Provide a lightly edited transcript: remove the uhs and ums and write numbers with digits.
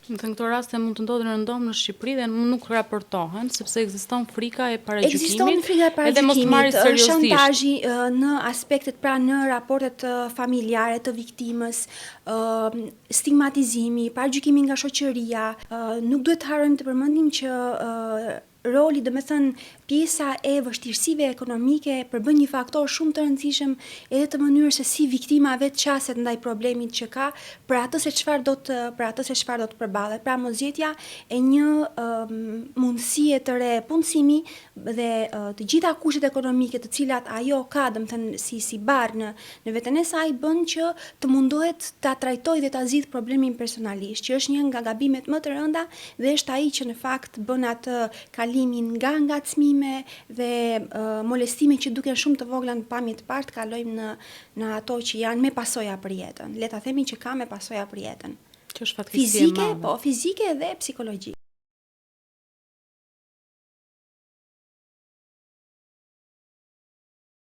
Në këto raste mund të ndodhin rëndom në Shqipëri dhe nuk raportohen sepse ekziston frika e paragjykimit edhe mos marrjes seriozisht. Shantazhi në aspektet pra në raportet familjare të viktimës, stigmatizimi, paragjykimi nga shoqëria, nuk duhet të harrojmë të përmendim që roli, do me thënë, pjesa e vështirësive ekonomike përbën një faktor shumë të rëndësishëm edhe të mënyrës se si viktima vetë qaset ndaj problemit që ka, për atë se çfarë do të përballet. Pra mosgjetja e një mundësie të re punësimi dhe të gjitha kushtet ekonomike të cilat ajo ka, do me thënë, si barë në veten e saj, bën që të mundohet ta trajtojë dhe ta zgjidhë problemin personalisht, që është një nga gabimet më të rënda dhe është ai që në fakt bën atë kalimin nga ngacmime dhe molestime që duken shumë të vogla në pamje të parë, kalojmë në ato që janë me pasoja për jetën. Le ta themi që ka me pasoja për jetën. Që është fatkeqësi e madhe. Fizike dhe psikologjike.